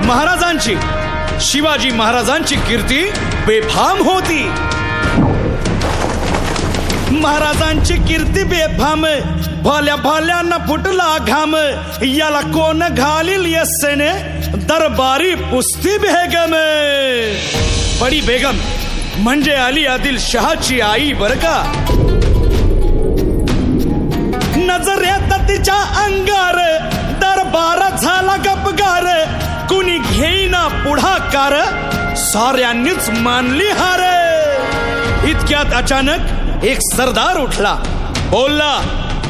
महाराजांची, शिवाजी महाराजांची कीर्ती बेफाम होती. महाराजांची कीर्ती बेफाम, भल्या भल्यांना फुटला घाम. याला कोण घालील यस्सेने, दरबारी पुस्ती बेगम. बडी बेगम म्हणजे अली आदिल शहाची आई बर का. नजरेत तिच्या अंगार दरबार झाला गपगार. कुणी घेईना पुढाकार, साऱ्यांनीच मानली हार. इतक्यात अचानक एक सरदार उठला, बोलला,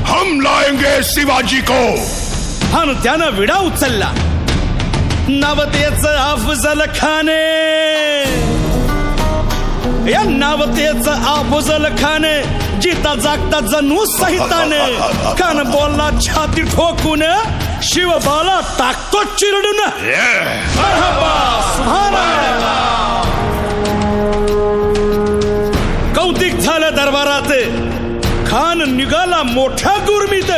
हम लाएंगे शिवाजी को. आणि त्यानं विडा उचलला. नावतेच अफजल खान. या नावतेच अफजल खान जिता जागता जणू सहिताने. कान बोलला छाती ठोकून, शिवबाला टाकतो चिरडून. कौतिक झालं दरबारात. खान निघाला मोठ्या गुरमीत.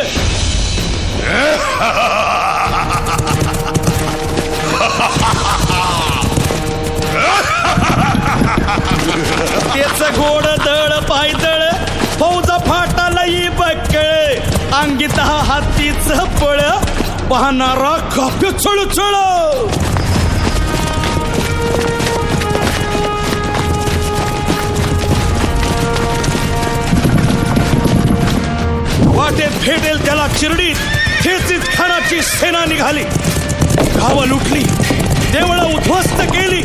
त्याच घोड दळ पायदळ, फौज फाटाला बक्कळ. अंगीत हातीच पळ, पाहणारा काप्य चळचळ. वाटेत भेटेल त्याला चिरडीत ठेचीत खानाची सेना निघाली. गावं लुटली, देवळं उद्ध्वस्त केली,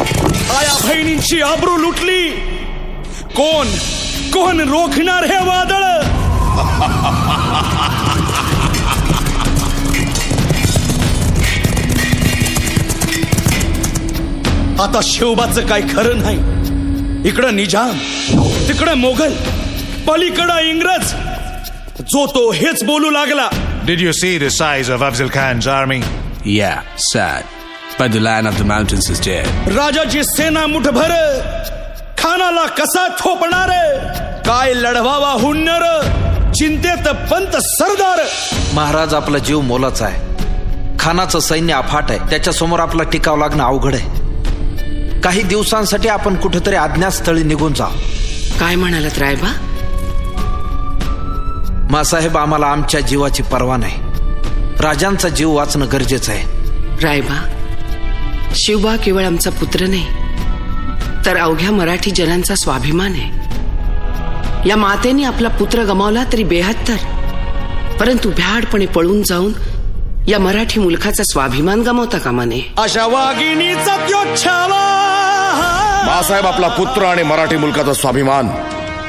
आया बहिणींची आबरू लुटली. कोण कोण रोखणार हे वादळ. आता शिवबाचं काय खरं नाही. इकडं निजाम, तिकडं मोगल, पलीकडं इंग्रज. जो तो हेच बोलू लागला. Did you see the size of Afzal Khan's army? Yeah, sad. But the Lion of the Mountains is dead. राजाची सेना मुठभर, खानाला कसा थोपणार. काय लढवावा हुन्नर, चिंतेत पंत सरदार. महाराज आपला जीव मोलाचा आहे. खानाचं सैन्य अफाट आहे. त्याच्या समोर आपला टिकाव लागणं अवघड आहे. काही दिवसांसाठी आपण कुठेतरी अज्ञातस्थळी निघून जाऊ. काय म्हणालात रायबा? मासाहेब, आम्हाला आमच्या जीवाची पर्वा नाही. राजांचा जीव वाचणं गरजेचं आहे. रायबा, शिवबा केवळ आमचा पुत्र नाही, तर अवघ्या मराठी जनांचा स्वाभिमान आहे. या मातेने आपला पुत्र गमावला तरी 72, परंतु भ्याडपणे पळून जाऊन या मराठी मुलखाचा स्वाभिमान गमावता कामा नये. अशा वाघिणीचा त्यो छावा. बाळासाहेब आपला पुत्र आणि मराठी मुलकाचा स्वाभिमान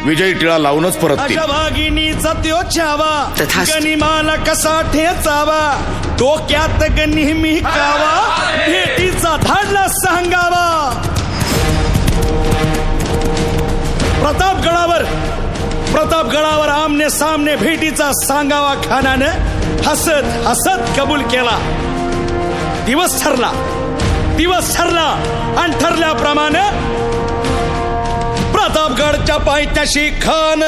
विजयी टिळा लावूनच परततील. अशा वाघिणीचा त्यो छावा, तथास्तु. गनिमाला कसा ठेचावा, डोक्यात नेहमी कावा, भेटीचा धाडला सांगावा. प्रतापगडावर आमने सामने भेटीचा सांगावा खानानं हसत हसत कबूल केला. दिवस ठरला आणि ठरल्याप्रमाणे प्रतापगडच्या पायथ्याशी खान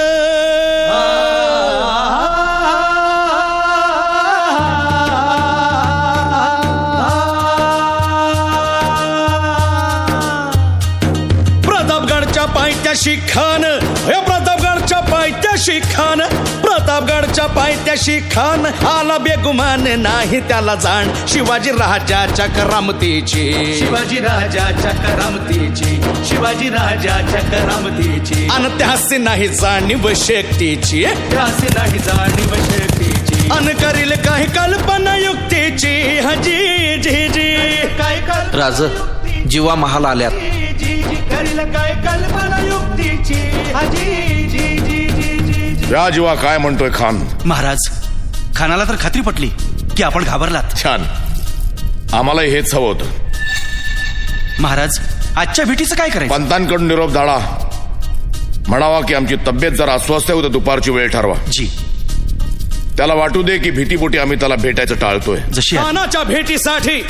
प्रतापगडच्या पायथ्याशी खान आला बेगुमान नाही त्याला जाण. शिवाजी राजाच्या करामतीची अन त्यासी नाही जाणीव शक्तीची. अन करील काही कल्पना युक्तीची. हजी जी जी काय राज, जीवा महाल आल्यात. करील काय कल्पना युक्तीची. हजी जी जी या जीवा काय म्हणतोय खान? महाराज, खानाला तर खात्री पटली की आपण घाबरलात. छान, आम्हाला हेच हवं होतं. महाराज, आजच्या भेटीचं काय करायचं? पंतांकडून निरोप धाडा. म्हणावा की आमची तब्येत जरा अस्वस्थ आहे, उद्या दुपारची वेळ ठरवा. जी. त्याला वाटू दे की भीतीपोटी आम्ही त्याला भेटायचं टाळतोय. जशी खानाच्या भेटीसाठी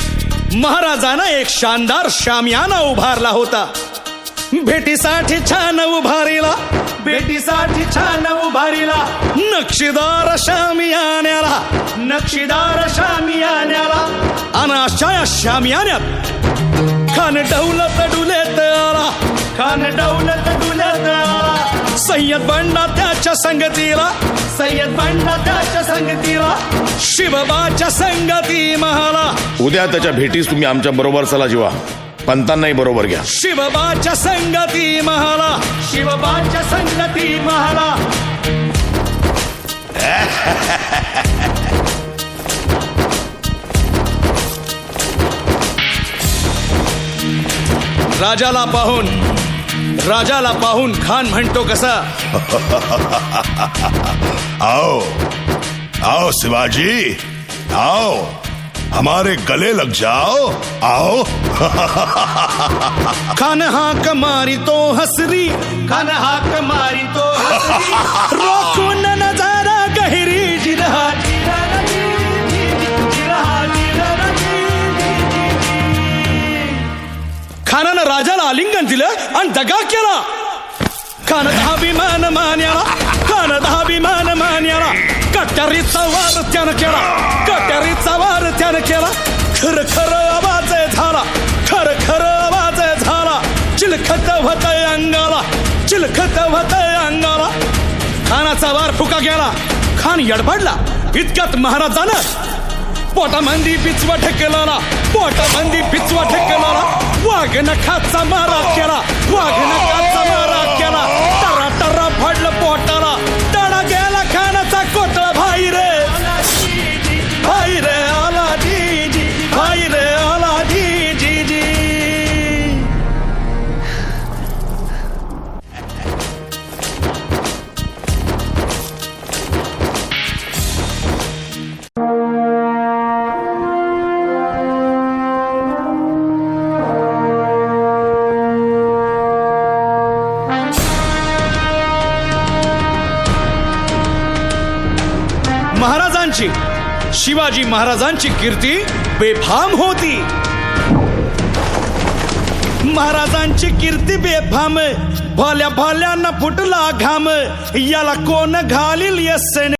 महाराजांना एक शानदार शामियाना उभारला होता. भेटीसाठी छान उभारीला, भेटीसाठी छान उभारीला नक्षीदार शामियान्याला, नक्षीदार शामियान्याला. आणि अशा या शामियान्यात खान दौलत डुलेत आला, खान दौलत डुलेत आला. सय्यद बंडा त्याच्या संगतीला, सय्यद बंडा त्याच्या संगतीला, शिवबाच्या संगती महाला. उद्या त्याच्या भेटीस तुम्ही आमच्या बरोबर चला जीवा, पंतांनाही बरोबर घ्या. शिवबाच्या संगती महाला, शिवबाच्या संगती महाला. राजाला पाहून खान म्हणतो कसा, आओ आओ शिवाजी, आओ हमारे गले लग जाओ, आओ. खान हाक मारी तो हसरी, खान हाक मारी तो हसरी. रोखून नजारा गहिरी जिरहा, जिरहा, जिरहा, जिरहा, खानानं राजाला आलिंगन दिलं आणि दगा केला. खान अभिमान मान्याला, खान अभिमान मान्याला. कट्यारीचा वार त्यानं केला, कट्यारीचा वार त्यानं केला. खर खर आवाज झाला, खर खर आवाज झाला. चिलखत होतय अंगाला, चिलखत होतय अंगाला. खानाचा वार फुका गेला. खान यडबडला. इतक्यात महाराजानं पोटामंदी पिचवा ठेकेला, पोटामंदी पिचवा ठेकेला. वाघ नखाचा मारा केला, वाघ नखाचा मारा केला. टरा टरा फडलं पोटाला, तडा गेला खानाचा कोटळा. भाई रे, भाई रे आला जी जी, भाई रे आला जी जी जी. महाराजांची, शिवाजी महाराजांची कीर्ती बेफाम होती. महाराजांची कीर्ती बेफाम, भल्या भल्यांना फुटला घाम. याला कोण घालील यस्सेने.